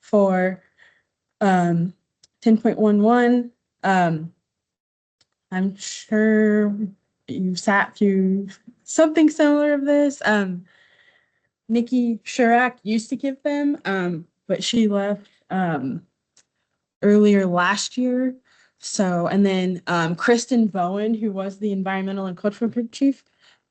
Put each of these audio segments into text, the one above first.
for 10.11. I'm sure you've sat through something similar of this. Nikki Shurak used to give them, but she left earlier last year. So, and then Kristen Bowen, who was the environmental and cultural chief,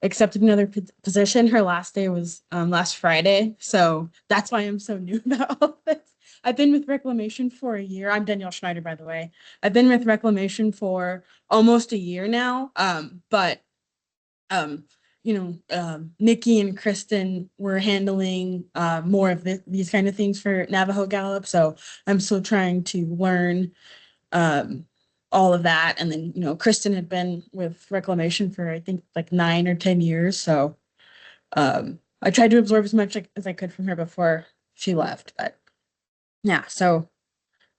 accepted another position. Her last day was last Friday. So that's why I'm so new about all this. I've been with Reclamation for a year. I'm Danielle Schneider, by the way. I've been with Reclamation for almost a year now. But Nikki and Kristen were handling more of these kind of things for Navajo Gallup. So I'm still trying to learn all of that. And then, Kristen had been with Reclamation for, I think, like 9 or 10 years. So I tried to absorb as much as I could from her before she left. But yeah, so,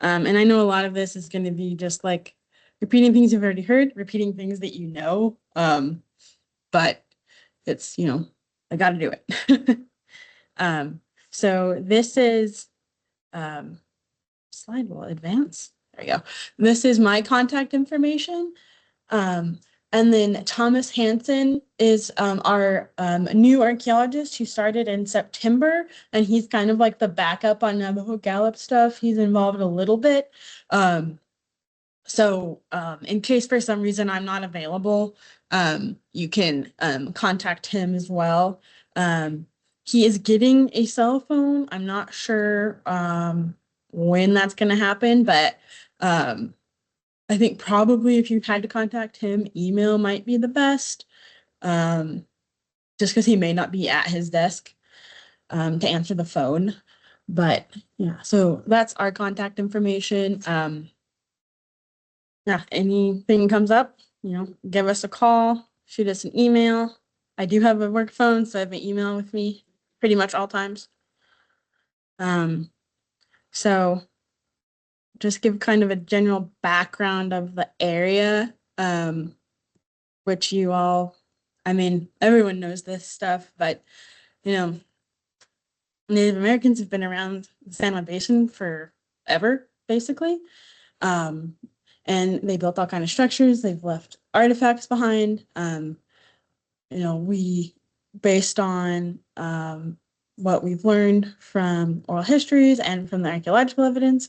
and I know a lot of this is going to be just like repeating things you've already heard, repeating things that you know. But it's, I got to do it. So this is, slide will advance. There you go. This is my contact information. And then Thomas Hansen is our new archaeologist who started in September, and he's kind of like the backup on Navajo Gallup stuff. He's involved a little bit. So in case for some reason I'm not available, you can contact him as well. He is getting a cell phone. I'm not sure when that's going to happen, but I think probably if you had to contact him, email might be the best, just because he may not be at his desk to answer the phone. But yeah, so that's our contact information. Yeah, anything comes up, give us a call, shoot us an email. I do have a work phone, so I have an email with me pretty much all times. So just give kind of a general background of the area, which you all, everyone knows this stuff, but, Native Americans have been around the San Juan Basin forever, basically. And they built all kind of structures. They've left artifacts behind. We, based on what we've learned from oral histories and from the archaeological evidence,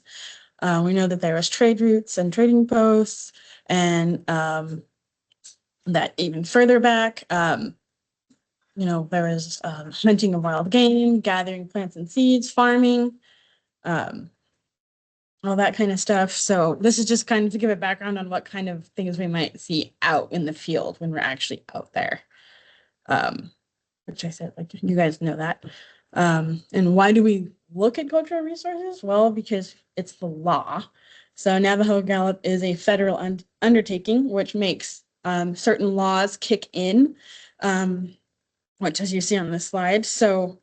we know that there was trade routes and trading posts, and that even further back, there was hunting of wild game, gathering plants and seeds, farming, all that kind of stuff. So this is just kind of to give a background on what kind of things we might see out in the field when we're actually out there. Which I said, like, you guys know that. And why do we look at cultural resources? Well, because it's the law. So Navajo Gallup is a federal undertaking, which makes certain laws kick in, which as you see on this slide. So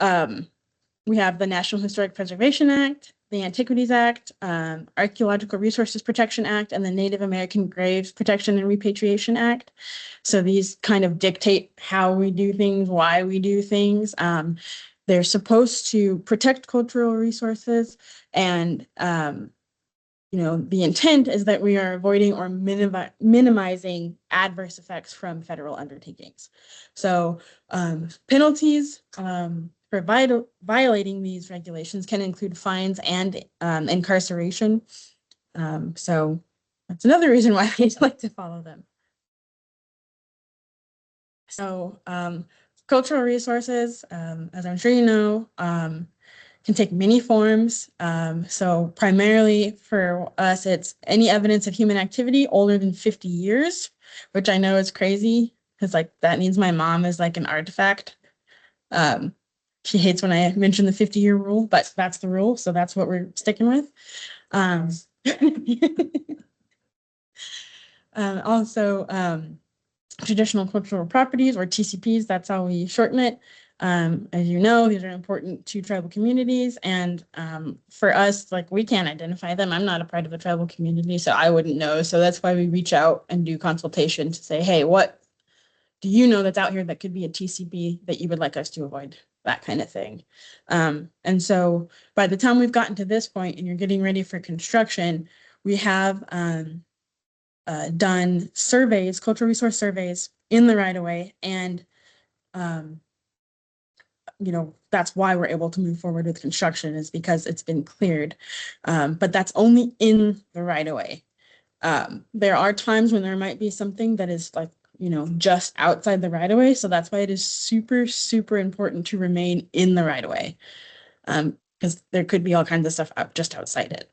we have the National Historic Preservation Act, the Antiquities Act, Archaeological Resources Protection Act, and the Native American Graves Protection and Repatriation Act. So these kind of dictate how we do things, why we do things. They're supposed to protect cultural resources, and the intent is that we are avoiding or minimizing adverse effects from federal undertakings. So penalties for violating these regulations can include fines and incarceration. So that's another reason why we like to follow them. So cultural resources, as I'm sure you know, can take many forms. So primarily for us, it's any evidence of human activity older than 50 years, which I know is crazy because that means my mom is like an artifact. She hates when I mention the 50-year rule, but that's the rule. So that's what we're sticking with. Also, traditional cultural properties, or TCPs, that's how we shorten it. As you know, these are important to tribal communities. And for us, we can't identify them. I'm not a part of a tribal community, so I wouldn't know. So that's why we reach out and do consultation to say, hey, what do you know that's out here that could be a TCP that you would like us to avoid? that kind of thing. And so by the time we've gotten to this point and you're getting ready for construction, we have done surveys, cultural resource surveys in the right of way. And, um, that's why we're able to move forward with construction is because it's been cleared. But that's only in the right of way. There are times when there might be something that is like, just outside the right of way. So that's why it is super, super important to remain in the right of way. Because there could be all kinds of stuff just outside it.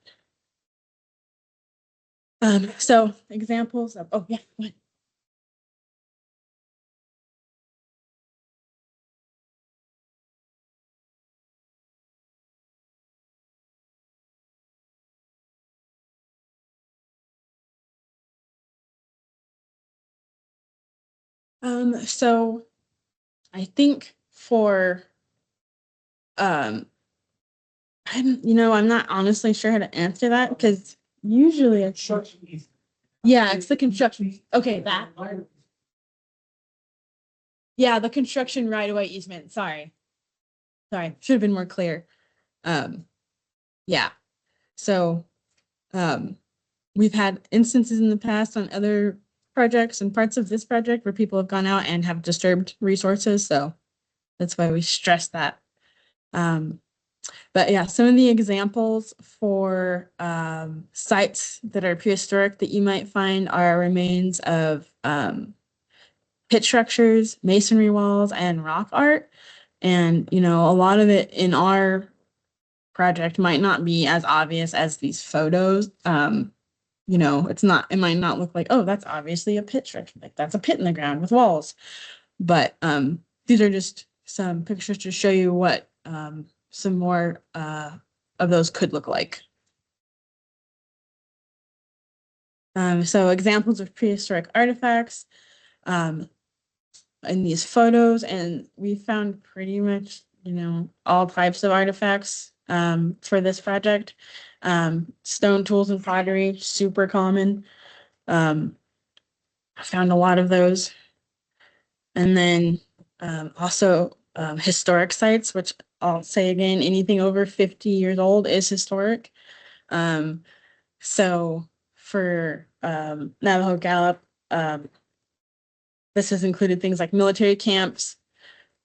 So examples of, oh yeah, go ahead. So I think for um I'm not honestly sure how to answer that because usually it's yeah, it's the construction. Okay, that yeah, the construction right away easement. Sorry, should have been more clear. Um, yeah. So um we've had instances in the past on other projects and parts of this project where people have gone out and have disturbed resources. So that's why we stress that. Um, But yeah, some of the examples for sites that are prehistoric that you might find are remains of pit structures, masonry walls, and rock art. And, a lot of it in our project might not be as obvious as these photos. It might not look like, oh, that's obviously a pit structure. Like that's a pit in the ground with walls. But these are just some pictures to show you what some more of those could look like. So examples of prehistoric artifacts um, in these photos, and we found pretty much, all types of artifacts for this project. Stone tools and pottery, super common. I found a lot of those. And then also historic sites, which I'll say again, anything over 50 years old is historic. Um, so for Navajo Gallup, this has included things like military camps,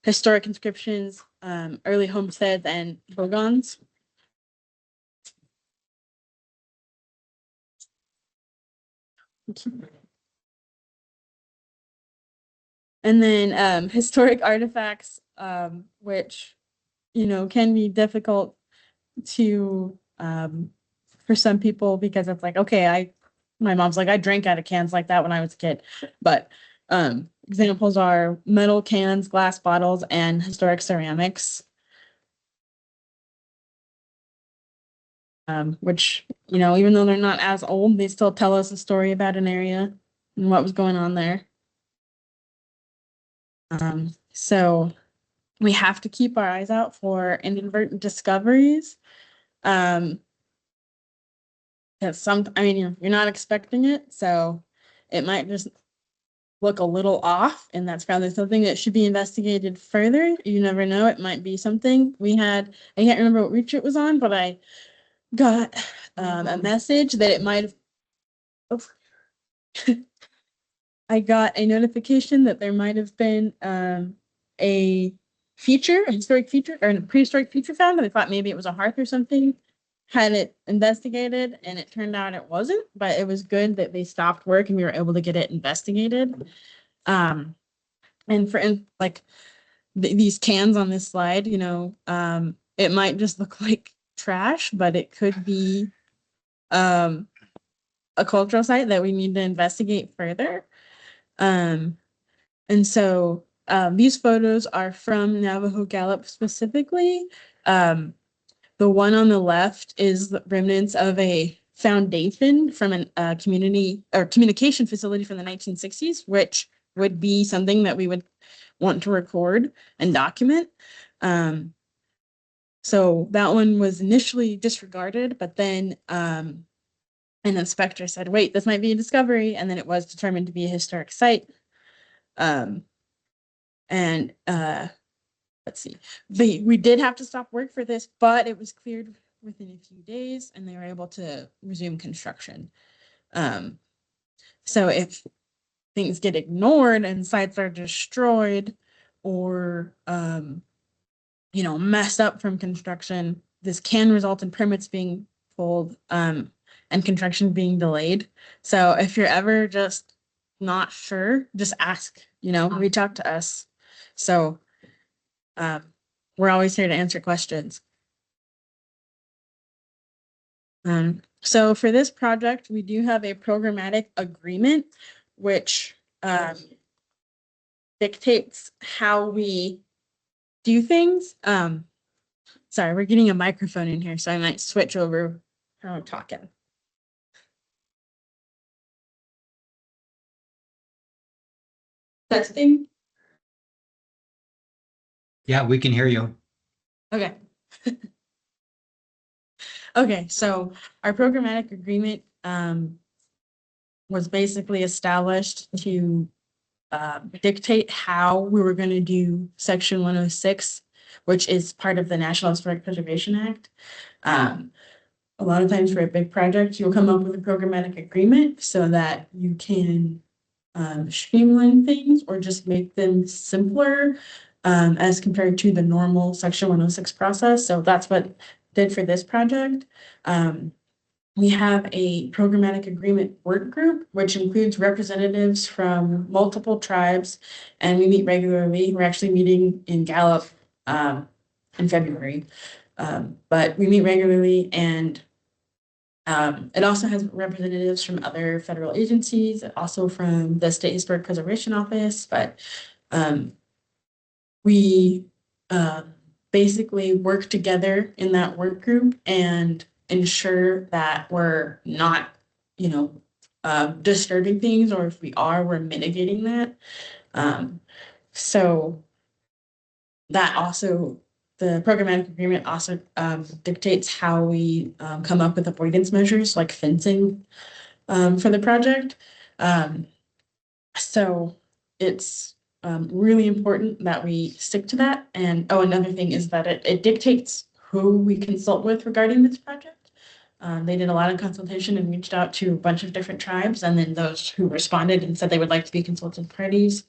historic inscriptions, early homesteads, and bogans. And then historic artifacts, which, can be difficult to for some people because it's like, okay, my mom's like, I drank out of cans like that when I was a kid. But examples are metal cans, glass bottles, and historic ceramics. Which, even though they're not as old, they still tell us a story about an area and what was going on there. So we have to keep our eyes out for inadvertent discoveries. Um, I mean, you're not expecting it, so it might just look a little off, and that's probably something that should be investigated further. You never know, it might be something. I can't remember what reach it was on, but I got a message that it might have, oh, I got a notification that there might have been a a historic feature, or a prehistoric feature found, and I thought maybe it was a hearth or something. Had it investigated, and it turned out it wasn't, but it was good that they stopped work and we were able to get it investigated. Um, and like these cans on this slide, it might just look like trash, but it could be um, a cultural site that we need to investigate further. Um, and so these photos are from Navajo Gallup specifically. Um, the one on the left is the remnants of a foundation from a community or communication facility from the 1960s, which would be something that we would want to record and document. Um, so that one was initially disregarded, but then an inspector said, wait, this might be a discovery. And then it was determined to be a historic site. Um, and let's see. We did have to stop work for this, but it was cleared within a few days and they were able to resume construction. So if things get ignored and sites are destroyed or messed up from construction, this can result in permits being pulled and construction being delayed. So if you're ever just not sure, just ask, reach out to us. So um, we're always here to answer questions. So for this project, we do have a programmatic agreement, which dictates how we do things. Sorry, we're getting a microphone in here, so I might switch over how I'm talking. Testing. Yeah, we can hear you. Okay. Okay, so our programmatic agreement was basically established to dictate how we were going to do Section 106, which is part of the National Historic Preservation Act. A lot of times for a big project, you'll come up with a programmatic agreement so that you can streamline things or just make them simpler as compared to the normal Section 106 process. So that's what did for this project. We have a programmatic agreement work group, which includes representatives from multiple tribes, and we meet regularly. We're actually meeting in Gallup in February, but we meet regularly, and it also has representatives from other federal agencies, also from the State Historic Preservation Office, but we basically work together in that work group and ensure that we're not, disturbing things, or if we are, we're mitigating that. So that also, the programmatic agreement also dictates how we come up with avoidance measures like fencing for the project. So it's really important that we stick to that. And another thing is that it dictates who we consult with regarding this project. They did a lot of consultation and reached out to a bunch of different tribes, and then those who responded and said they would like to be consulted parties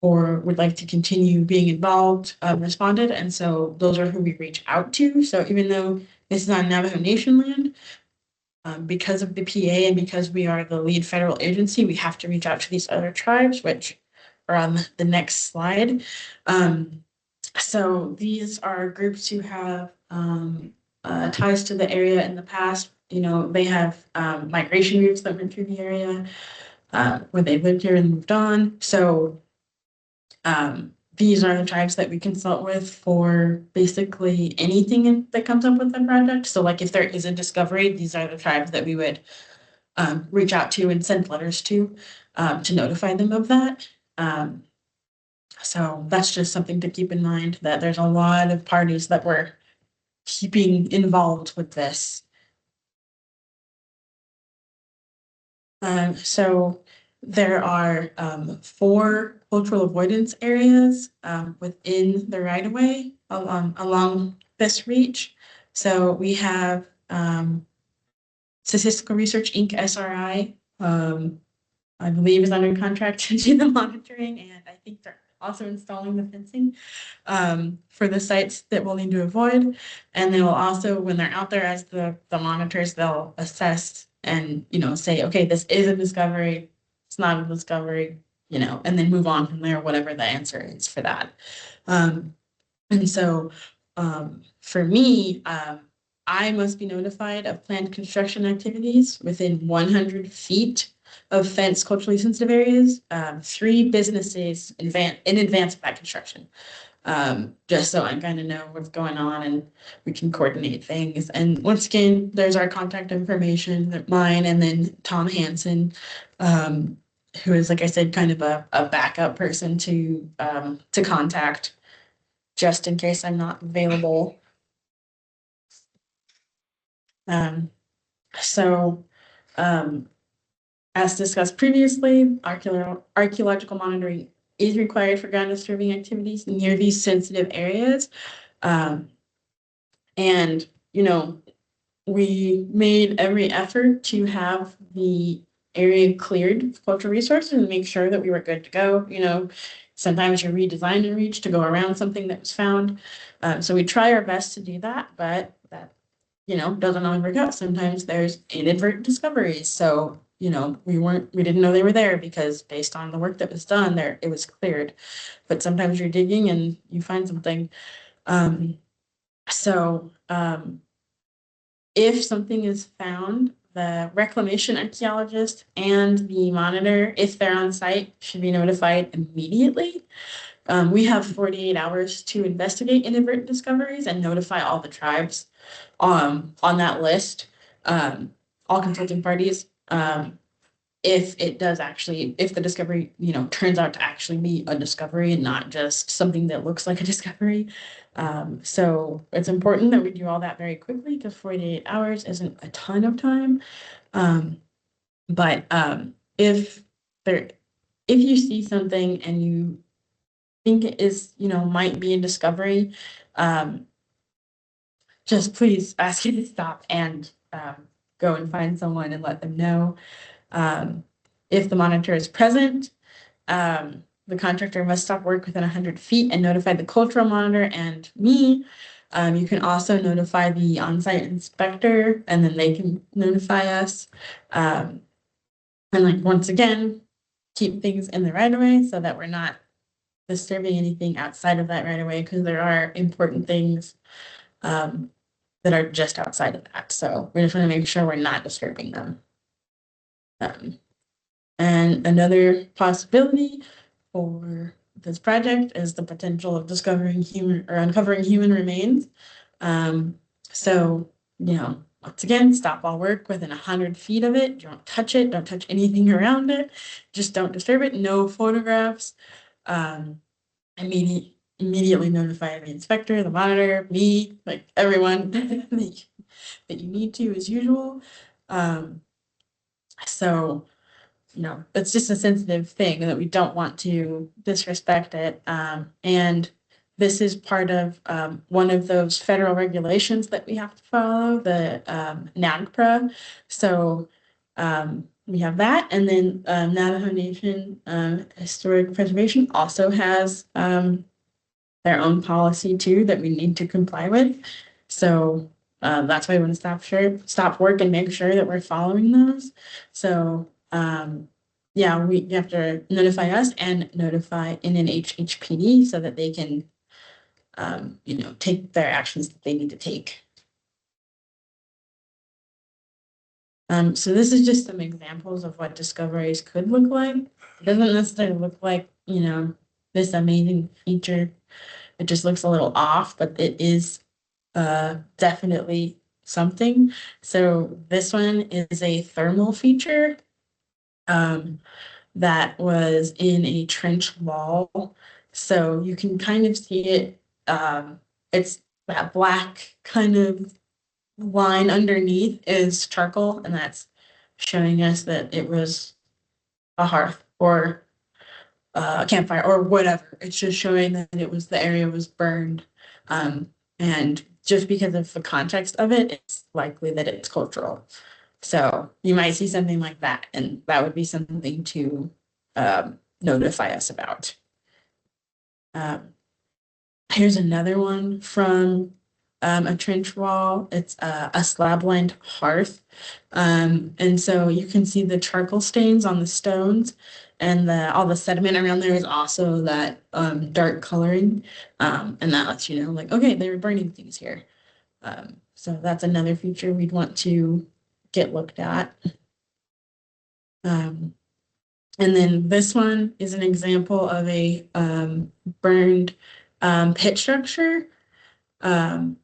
or would like to continue being involved responded. And so those are who we reach out to. So even though this is on Navajo Nation land, because of the PA and because we are the lead federal agency, we have to reach out to these other tribes, which are on the next slide. So these are groups who have ties to the area in the past. They have migration routes that went through the area where they lived here and moved on. So these are the tribes that we consult with for basically anything that comes up with the project. So like if there is a discovery, these are the tribes that we would reach out to and send letters to notify them of that. So that's just something to keep in mind, that there's a lot of parties that we're keeping involved with this. So there are 4 cultural avoidance areas within the right-of-way along this reach. So we have Statistical Research Inc. SRI, I believe is under contract to do the monitoring, and I think they're also installing the fencing for the sites that we'll need to avoid. And they will also, when they're out there as the monitors, they'll assess and, say, okay, this is a discovery, it's not a discovery, and then move on from there, whatever the answer is for that. And so for me, I must be notified of planned construction activities within 100 feet of fenced culturally sensitive areas, 3 business days in advance of that construction. Just so I kind of know what's going on and we can coordinate things. And once again, there's our contact information, mine, and then Tom Hansen, who is, like I said, kind of a backup person to contact just in case I'm not available. So, as discussed previously, archaeological monitoring is required for ground disturbing activities near these sensitive areas. Um, and, you know, we made every effort to have the area cleared of cultural resources and make sure that we were good to go. You know, sometimes you redesign a reach to go around something that was found. So we try our best to do that, but that, you know, doesn't always work out. Sometimes there's inadvertent discoveries. So, you know, we didn't know they were there because based on the work that was done there, it was cleared. But sometimes you're digging and you find something. Um, so, if something is found, the reclamation archaeologist and the monitor, if they're on site, should be notified immediately. We have 48 hours to investigate inadvertent discoveries and notify all the tribes on that list, all consulting parties. If it does actually, if the discovery, you know, turns out to actually be a discovery and not just something that looks like a discovery. So it's important that we do all that very quickly because 48 hours isn't a ton of time. But if there, if you see something and you think it is, you know, might be a discovery, um, just please ask you to stop and go and find someone and let them know. Um, if the monitor is present, the contractor must stop work within 100 feet and notify the cultural monitor and me. You can also notify the on-site inspector and then they can notify us. And like, once again, keep things in the right of way so that we're not disturbing anything outside of that right of way because there are important things that are just outside of that. So we just want to make sure we're not disturbing them. And another possibility for this project is the potential of discovering human or uncovering human remains. So, you know, once again, stop all work within 100 feet of it. Don't touch it. Don't touch anything around it. Just don't disturb it. No photographs. Um, immediately notify the inspector, the monitor, me, like everyone that you need to as usual. Um, so you know, it's just a sensitive thing that we don't want to disrespect it. And this is part of one of those federal regulations that we have to follow, the NAGPRA. So we have that. And then Navajo Nation Historic Preservation also has their own policy too that we need to comply with. So that's why we want to stop work and make sure that we're following those. So yeah, you have to notify us and notify NNHHPD so that they can you know, take their actions that they need to take. So this is just some examples of what discoveries could look like. It doesn't necessarily look like, you know, this amazing feature. It just looks a little off, but it is definitely something. So this one is a thermal feature that was in a trench wall. So you can kind of see it. It's that black kind of line underneath is charcoal, and that's showing us that it was a hearth or a campfire or whatever. It's just showing that it was the area was burned. And just because of the context of it, it's likely that it's cultural. So you might see something like that, and that would be something to notify us about. Um, Here's another one from a trench wall. It's a slab-lined hearth. And so you can see the charcoal stains on the stones and all the sediment around there is also that dark coloring. And that lets you know, like, okay, they were burning things here. So that's another feature we'd want to get looked at. And then this one is an example of a burned pit structure. Um,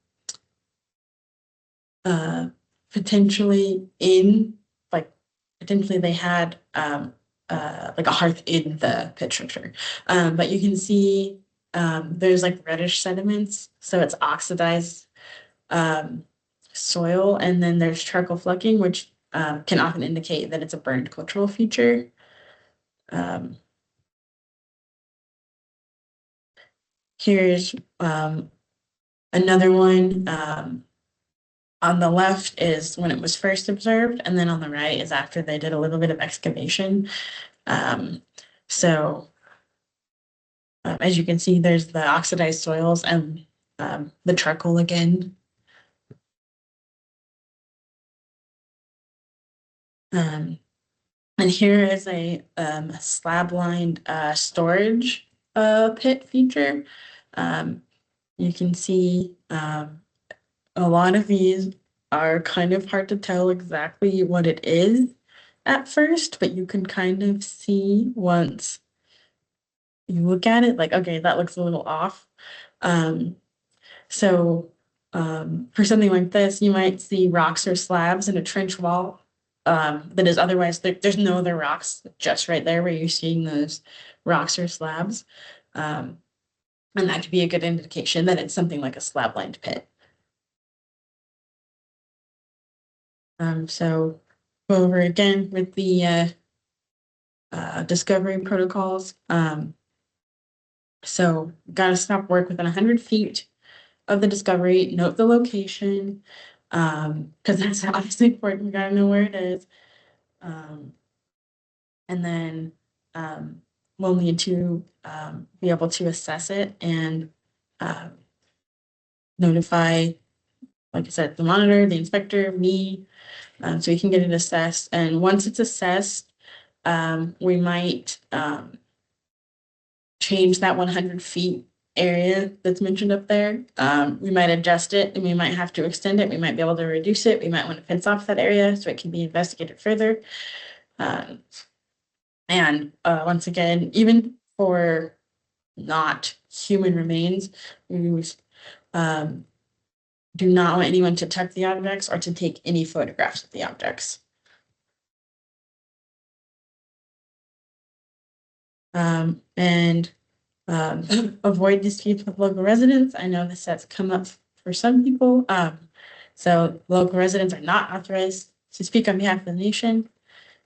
potentially in like potentially they had like a hearth in the pit structure. But you can see there's like reddish sediments, so it's oxidized soil, and then there's charcoal flecking, which can often indicate that it's a burned cultural feature. Um, Here's another one. On the left is when it was first observed, and then on the right is after they did a little bit of excavation. Um, so as you can see, there's the oxidized soils and the charcoal again. And here is a slab-lined storage pit feature. You can see a lot of these are kind of hard to tell exactly what it is at first, but you can kind of see once you look at it, like, okay, that looks a little off. Um, so for something like this, you might see rocks or slabs in a trench wall that is otherwise, there's no other rocks just right there where you're seeing those rocks or slabs. Um, and that could be a good indication that it's something like a slab-lined pit. So go over again with the discovery protocols. So got to stop work within 100 feet of the discovery, note the location, because that's obviously important. We got to know where it is. And then we'll need to be able to assess it and notify, like I said, the monitor, the inspector, me, so we can get it assessed. And once it's assessed, we might change that 100 feet area that's mentioned up there. We might adjust it and we might have to extend it. We might be able to reduce it. We might want to fence off that area so it can be investigated further. And once again, even for not human remains, we do not want anyone to touch the objects or to take any photographs of the objects. And avoid disputes with local residents. I know this has come up for some people. So local residents are not authorized to speak on behalf of the nation.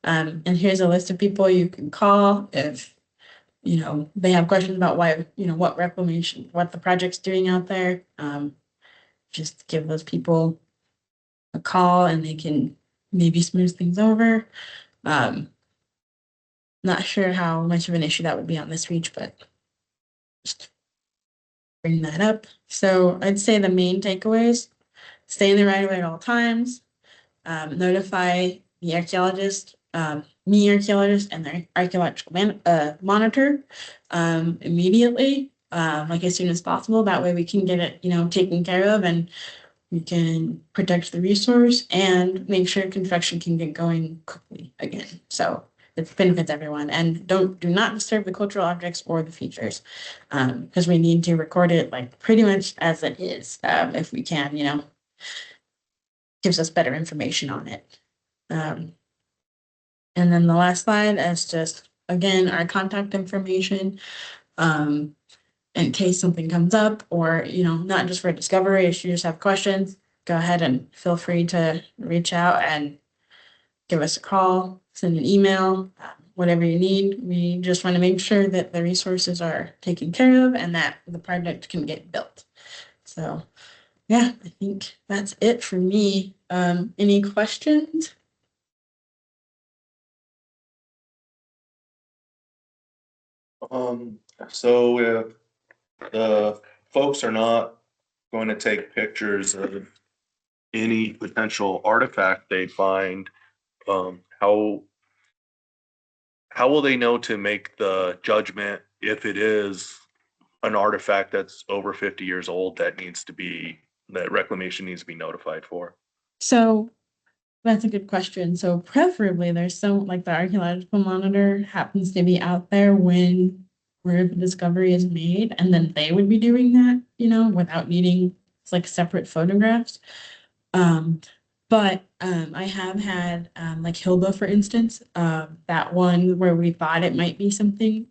And here's a list of people you can call if, you know, they have questions about why, you know, what reclamation, what the project's doing out there. Just give those people a call and they can maybe smooth things over. Not sure how much of an issue that would be on this reach, but just bring that up. So I'd say the main takeaways: stay in the right of way at all times, notify the archaeologist, me archaeologist, and the archaeological monitor immediately, like as soon as possible. That way we can get it, you know, taken care of and we can protect the resource and make sure construction can get going quickly again. So it benefits everyone. And do not disturb the cultural objects or the features, because we need to record it like pretty much as it is, if we can, you know, gives us better information on it. And then the last slide is just, again, our contact information. In case something comes up, or, you know, not just for discovery, if you just have questions, go ahead and feel free to reach out and give us a call, send an email, whatever you need. We just want to make sure that the resources are taken care of and that the project can get built. So yeah, I think that's it for me. Any questions? So if the folks are not going to take pictures of any potential artifact they find, how will they know to make the judgment if it is an artifact that's over 50 years old that reclamation needs to be notified for? So that's a good question. So preferably there's some, like, the archaeological monitor happens to be out there when where the discovery is made, and then they would be doing that, you know, without needing like separate photographs. But I have had like Hilda, for instance, that one where we thought it might be something.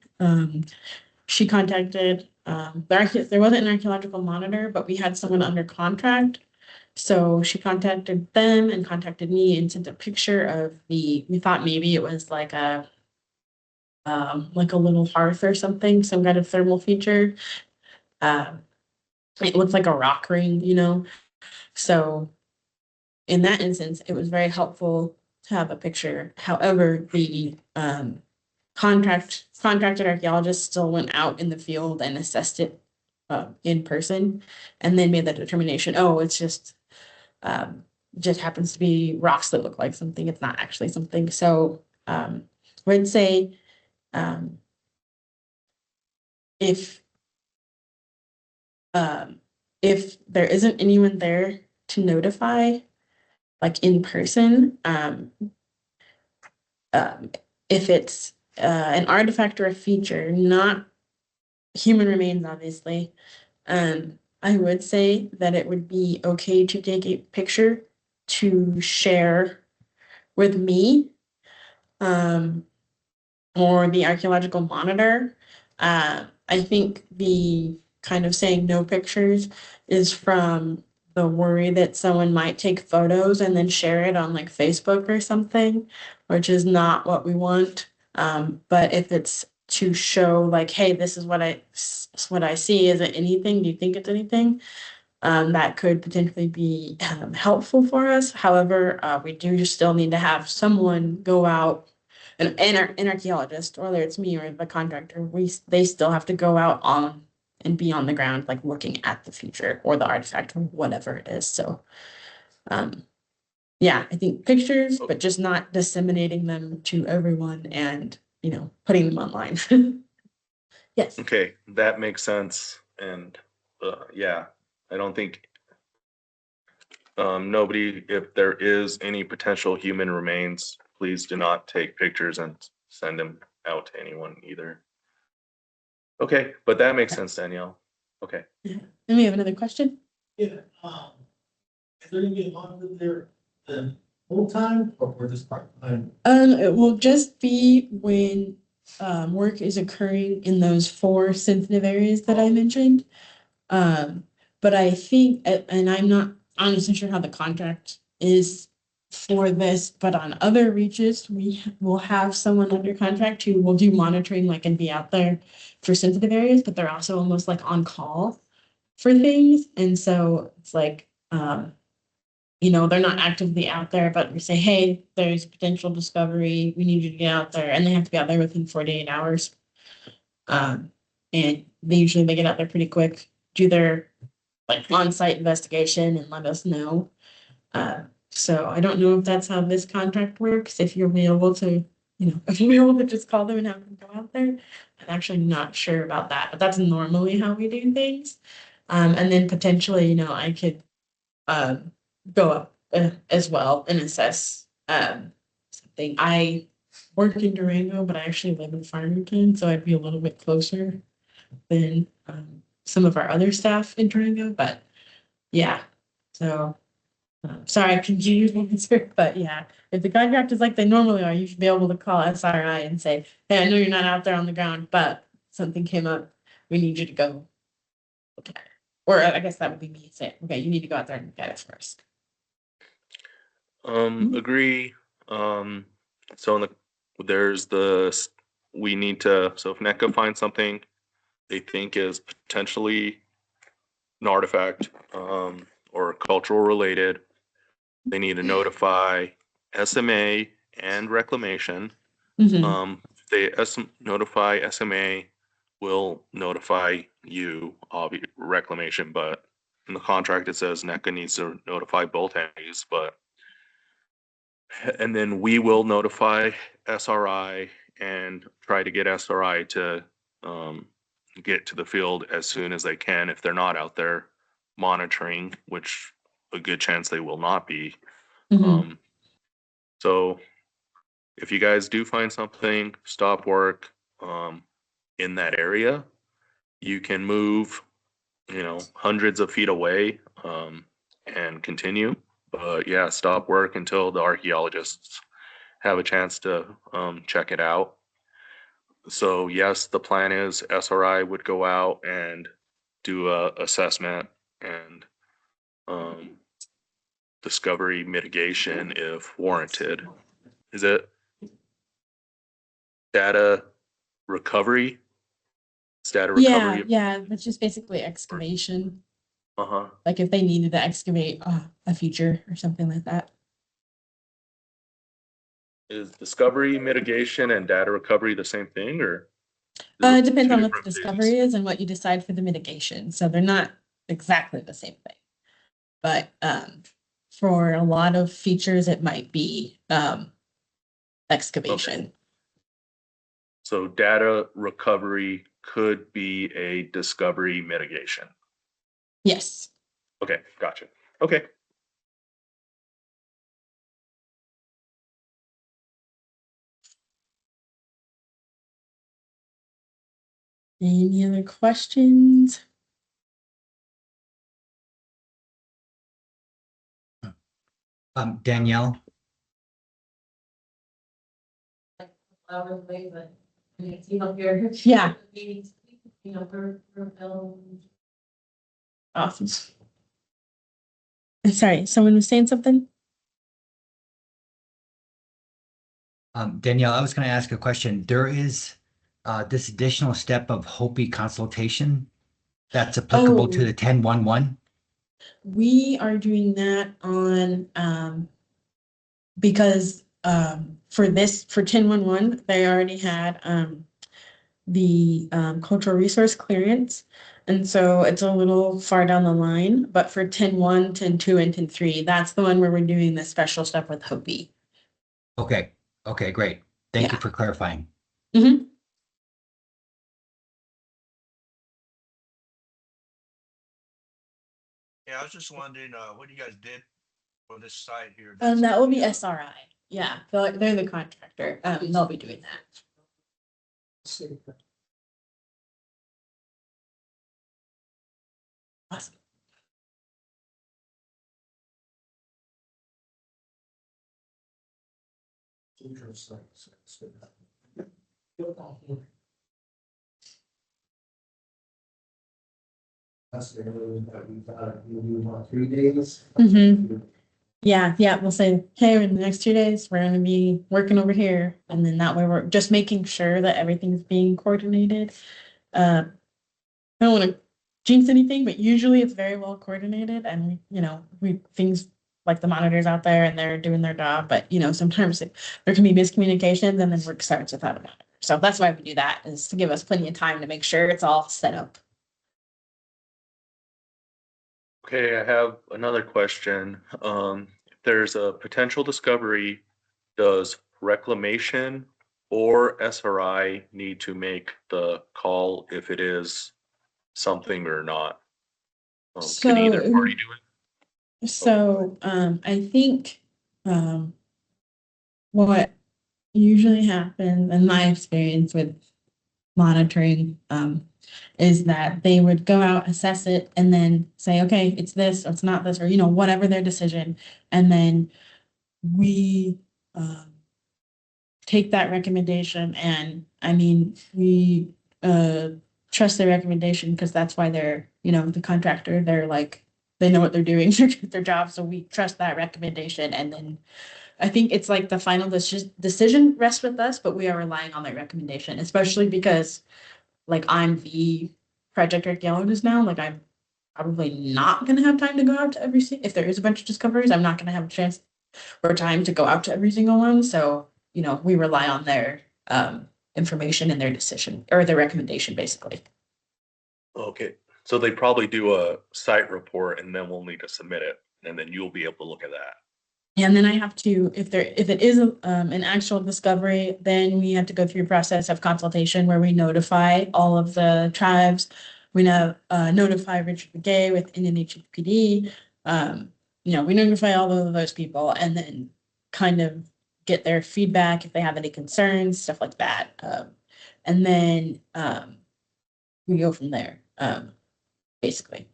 She contacted there wasn't an archaeological monitor, but we had someone under contract. So she contacted them and contacted me and sent a picture of we thought maybe it was like a little hearth or something, some kind of thermal feature. it looks like a rock ring, you know? So in that instance, it was very helpful to have a picture. However, the contracted archaeologist still went out in the field and assessed it in person, and then made that determination. Oh, it's just happens to be rocks that look like something. It's not actually something. So I would say um, if um, if there isn't anyone there to notify, like in person, um, if it's an artifact or a feature, not human remains, obviously, I would say that it would be okay to take a picture to share with me, um, or the archaeological monitor. I think the kind of saying no pictures is from the worry that someone might take photos and then share it on like Facebook or something, which is not what we want. But if it's to show like, hey, this is what I see. Is it anything? Do you think it's anything? That could potentially be helpful for us. However, we do still need to have someone go out, an archaeologist, whether it's me or the contractor. They still have to go out on and be on the ground, like looking at the feature or the artifact or whatever it is. So, yeah, I think pictures, but just not disseminating them to everyone and putting them online. Yes. Okay, that makes sense. And yeah, I don't think nobody, if there is any potential human remains, please do not take pictures and send them out to anyone either. Okay, but that makes sense, Danielle. Okay. Yeah. And we have another question. Yeah, is there gonna be a monitor there the whole time or for this part time? It will just be when work is occurring in those four sensitive areas that I mentioned. Um, but I think, and I'm not honestly sure how the contract is for this, but on other reaches, we will have someone under contract who will do monitoring, like, and be out there for sensitive areas, but they're also almost like on call for things. And so it's like, they're not actively out there, but we say, hey, there's potential discovery. We need you to get out there. And they have to be out there within 48 hours. And they get out there pretty quick, do their like on-site investigation and let us know. So I don't know if that's how this contract works, if you'll be able to, if you'll be able to just call them and have them go out there. I'm actually not sure about that, but that's normally how we do things. And then potentially, I could go up as well and assess something. I work in Durango, but I actually live in Farmington, so I'd be a little bit closer than some of our other staff in Durango. But yeah, so sorry I confused you, answer, but yeah, if the contract is like they normally are, you should be able to call SRI and say, hey, I know you're not out there on the ground, but something came up. We need you to go look at it. Or I guess that would be me saying, okay, you need to go out there and look at it first. Agree. So there's we need to, so if NECA finds something they think is potentially an artifact, or cultural related, they need to notify SMA and reclamation. Mhm. They notify SMA, will notify you, reclamation, but in the contract it says NECA needs to notify both entities, and then we will notify SRI and try to get SRI to get to the field as soon as they can if they're not out there monitoring, which a good chance they will not be. Mhm. So if you guys do find something, stop work in that area, you can move, hundreds of feet away and continue. But yeah, stop work until the archaeologists have a chance to check it out. So yes, the plan is SRI would go out and do a assessment and discovery mitigation if warranted. Is it data recovery? Data Yeah, recovery. yeah, it's just basically excavation. Uh-huh. Like if they needed to excavate a feature or something like that. Is discovery mitigation and data recovery the same thing, or? It depends Two on what the different phases? discovery is and what you decide for the mitigation. So they're not exactly the same thing. But for a lot of features, it might be excavation. So data recovery could be a discovery mitigation. Yes. Okay, gotcha. Okay. Any other questions? Danielle, Yeah. Awesome. Sorry, someone was saying something? Danielle, I was going to ask a question. There is this additional step of Hopi consultation that's applicable to Oh. the 1011. We are doing that on because for 1011, they already had the cultural resource clearance. And so it's a little far down the line, but for 10-1, 10-2, and 10-3, that's the one where we're doing the special stuff with Hopi. Okay. Okay, great. Thank you Yeah. for clarifying. Mm-hmm. Yeah, I was just wondering, what you guys did for this site here. That will be SRI. Yeah, they're the contractor. They'll be doing that. Awesome. That's the area that we thought we do about 3 days. Mm-hmm. Yeah, we'll say, hey, in the next 2 days, we're gonna be working over here. And then that way we're just making sure that everything's being coordinated. I don't want to jinx anything, but usually it's very well coordinated and, we things like the monitors out there and they're doing their job, but sometimes there can be miscommunications and then work starts without a monitor. So that's why we do that, is to give us plenty of time to make sure it's all set up. Okay, I have another question. If there's a potential discovery, does reclamation or SRI need to make the call if it is something or not? Can either party do it? So I think what usually happens in my experience with monitoring is that they would go out, assess it, and then say, okay, it's this, or it's not this, or whatever their decision. And then we take that recommendation and we trust their recommendation because that's why they're, the contractor, they're like, they know what they're doing, they're good at their job. So we trust that recommendation. And then I think it's like the final decision rests with us, but we are relying on that recommendation, especially because like I'm the project archaeologist now. Like I'm probably not going to have time to go out to if there is a bunch of discoveries, I'm not going to have a chance or time to go out to every single one. So, we rely on their information and their decision or their recommendation, basically. Okay, so they probably do a site report and then we'll need to submit it, and then you'll be able to look at that. And then I have to, if it is an actual discovery, then we have to go through a process of consultation where we notify all of the tribes. We notify Richard McGay with NNHPD. We notify all of those people and then kind of get their feedback if they have any concerns, stuff like that. And then we go from there, basically.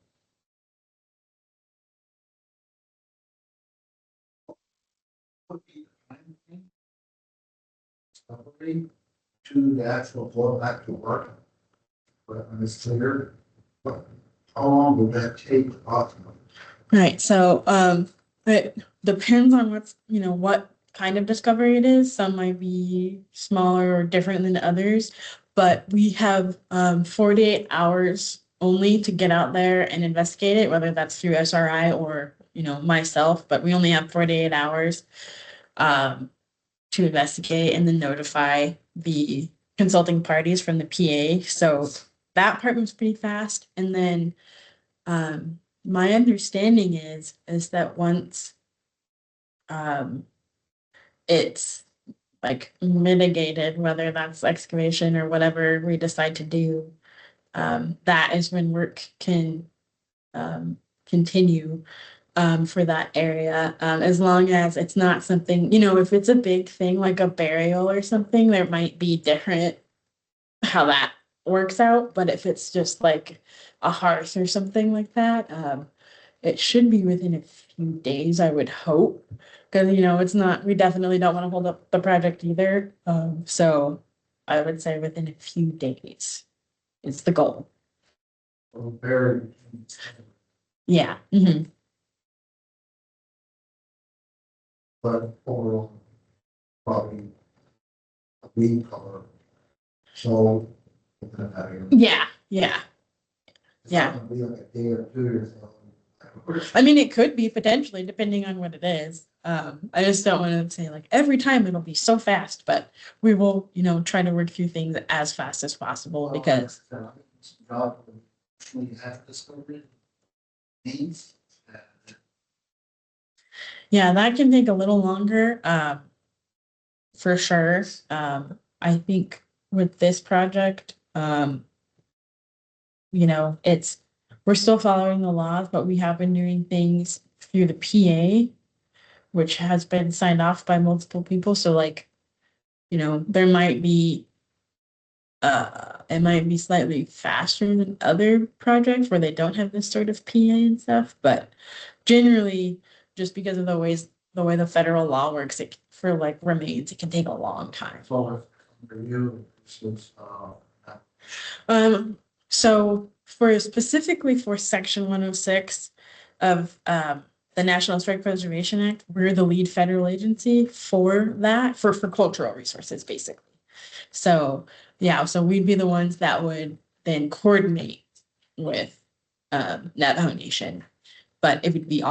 To the actual flow back to work. But when it's clear, how long would that take approximately? Right. So it depends on what kind of discovery it is. Some might be smaller or different than others, but we have 48 hours only to get out there and investigate it, whether that's through SRI or, you know, myself, but we only have 48 hours um, to investigate and then notify the consulting parties from the PA. So that part was pretty fast. And then my understanding is that once um, it's like mitigated, whether that's excavation or whatever we decide to do, that is when work can continue for that area, as long as it's not something, you know, if it's a big thing like a burial or something, there might be different how that works out. But if it's just like a hearth or something like that, it should be within a few days, I would hope. Because, you know, it's not, we definitely don't want to hold up the project either. So I would say within a few days is the goal. Very. Yeah. Mhm. But overall, probably a week or so. within that area. Yeah. Yeah. It's Yeah. not gonna be like a day or 2 or so. I mean, it could be potentially depending on what it is. I just don't want to say like every time it'll be so fast, but we will, you know, try to work through things as fast as possible because Job, we have discovered needs. yeah, that can take a little longer, for sure. I think with this project, you know, we're still following the laws, but we have been doing things through the PA, which has been signed off by multiple people. So like, you know, there might be it might be slightly faster than other projects where they don't have this sort of PA and stuff, but generally, just because of the way the federal law works, it for like remains, it can take a long time. So for you, since, So for specifically for Section 106 of the National Historic Preservation Act, we're the lead federal agency for that, for cultural resources, basically. So yeah, so we'd be the ones that would then coordinate with Navajo Nation. But it would be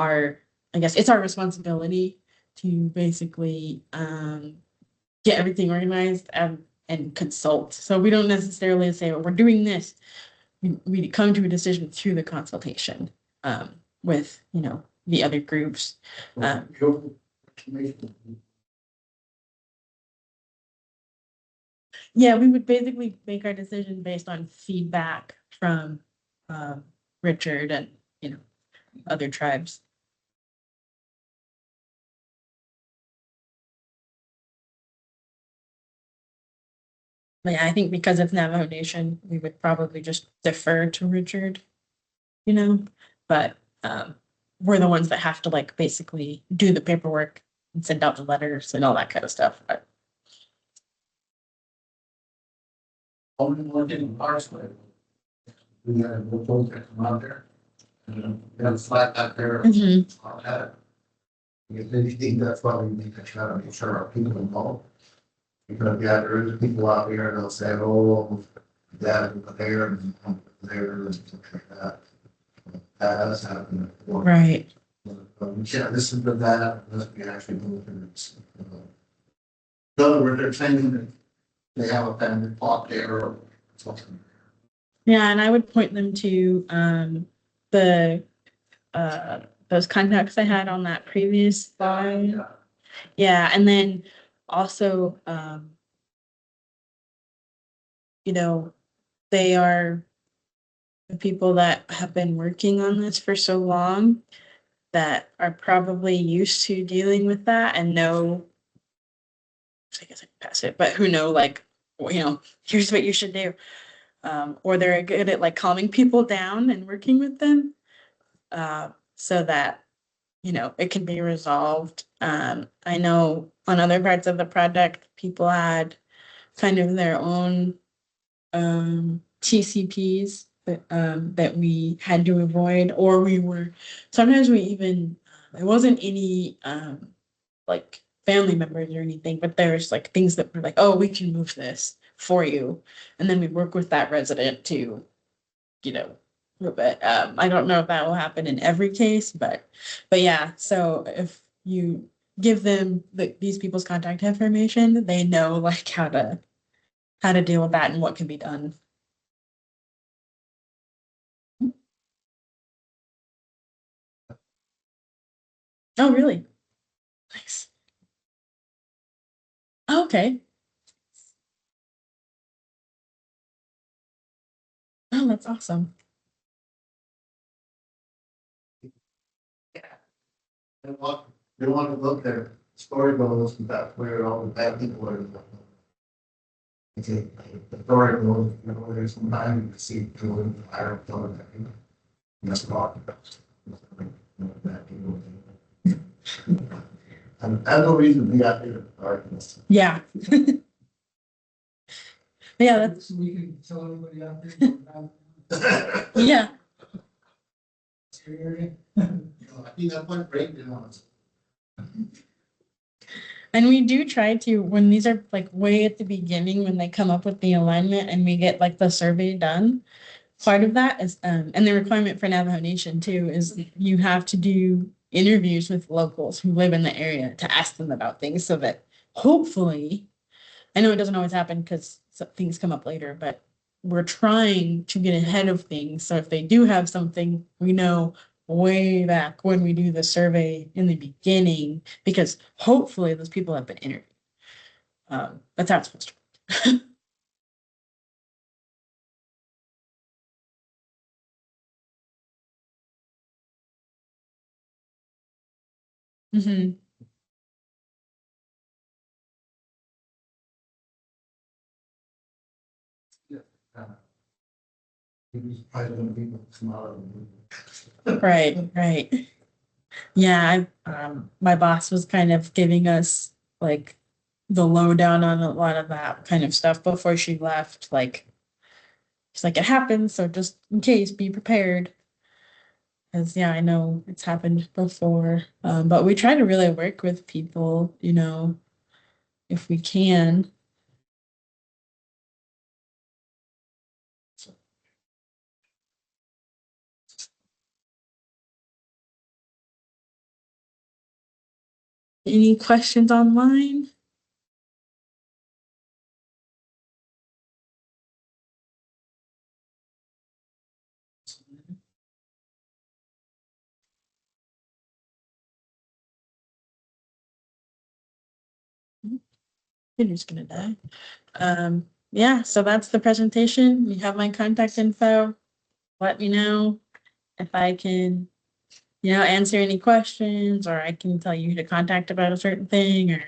I guess it's our responsibility to basically get everything organized and consult. So we don't necessarily say, well, we're doing this. We come to a decision through the consultation with, you know, the other groups. your information, Yeah, we would basically make our decision based on feedback from Richard and, you know, other tribes. But yeah, I think because it's Navajo Nation, we would probably just defer to Richard, you know, but we're the ones that have to like basically do the paperwork and send out the letters and all that kind of stuff. But only one in Parsons. We had a boat that come out there. And we had a flat out there. On that. If anything, that's why we need to try to make sure our people involved. Because yeah, there is people out there, they'll say, oh, that over there and there and stuff like that. That has happened before. right. But we can't listen to that unless we actually move it. In other words, they're saying that they have a family plot there or something. Yeah, and I would point them to the those contacts I had on that previous slide. Yeah. Yeah, and then also you know, they are the people that have been working on this for so long that are probably used to dealing with that and know, I guess I can pass it, but who know like, you know, here's what you should do. Or they're good at like calming people down and working with them so that, you know, it can be resolved. I know on other parts of the project, people had kind of their own TCPs that we had to avoid, or sometimes we even, it wasn't any like family members or anything, but there's like things that were like, oh, we can move this for you. And then we work with that resident to, you know, but I don't know if that will happen in every case, but yeah, so if you give them these people's contact information, they know like how to deal with that and what can be done. Oh, really? Nice. Oh, okay. Oh, that's awesome. They want to look at story goes about where all the bad people are. Okay, the story goes, you know, there's some time to see to hire someone that can. That's not. And that's no reason to be out there. Yeah. Yeah, that's We can tell everybody out there. yeah. I think that's what break down. And we do try to, when these are like way at the beginning, when they come up with the alignment and we get like the survey done, part of that is, and the requirement for Navajo Nation too, is you have to do interviews with locals who live in the area to ask them about things so that hopefully, I know it doesn't always happen because things come up later, but we're trying to get ahead of things. So if they do have something, we know way back when we do the survey in the beginning, because hopefully those people have been interviewed. That's how it's supposed to work. Hmm. Right, right. Yeah, my boss was kind of giving us like the lowdown on a lot of that kind of stuff before she left. Like, she's like, it happens, so just in case, be prepared. Because yeah, I know it's happened before. But we try to really work with people, you know, if we can. Any questions online? You're just gonna die. Yeah, so that's the presentation. You have my contact info. Let me know if I can, you know, answer any questions, or I can tell you who to contact about a certain thing, or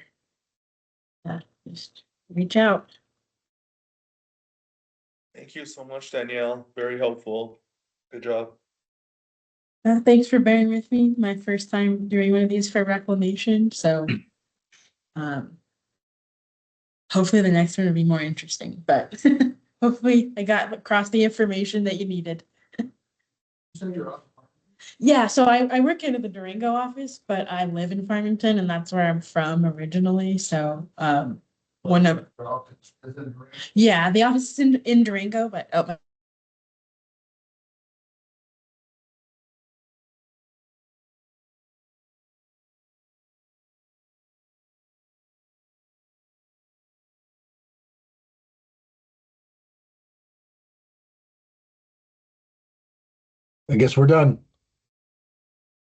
just reach out. Thank you so much, Danielle. Very helpful. Good job. Thanks for bearing with me. My first time doing one of these for reclamation, so um, hopefully the next one will be more interesting. But hopefully I got across the information that you needed. Yeah, so I work in the Durango office, but I live in Farmington, and that's where I'm from originally. So one of yeah, the office is in Durango, but oh, I guess we're done.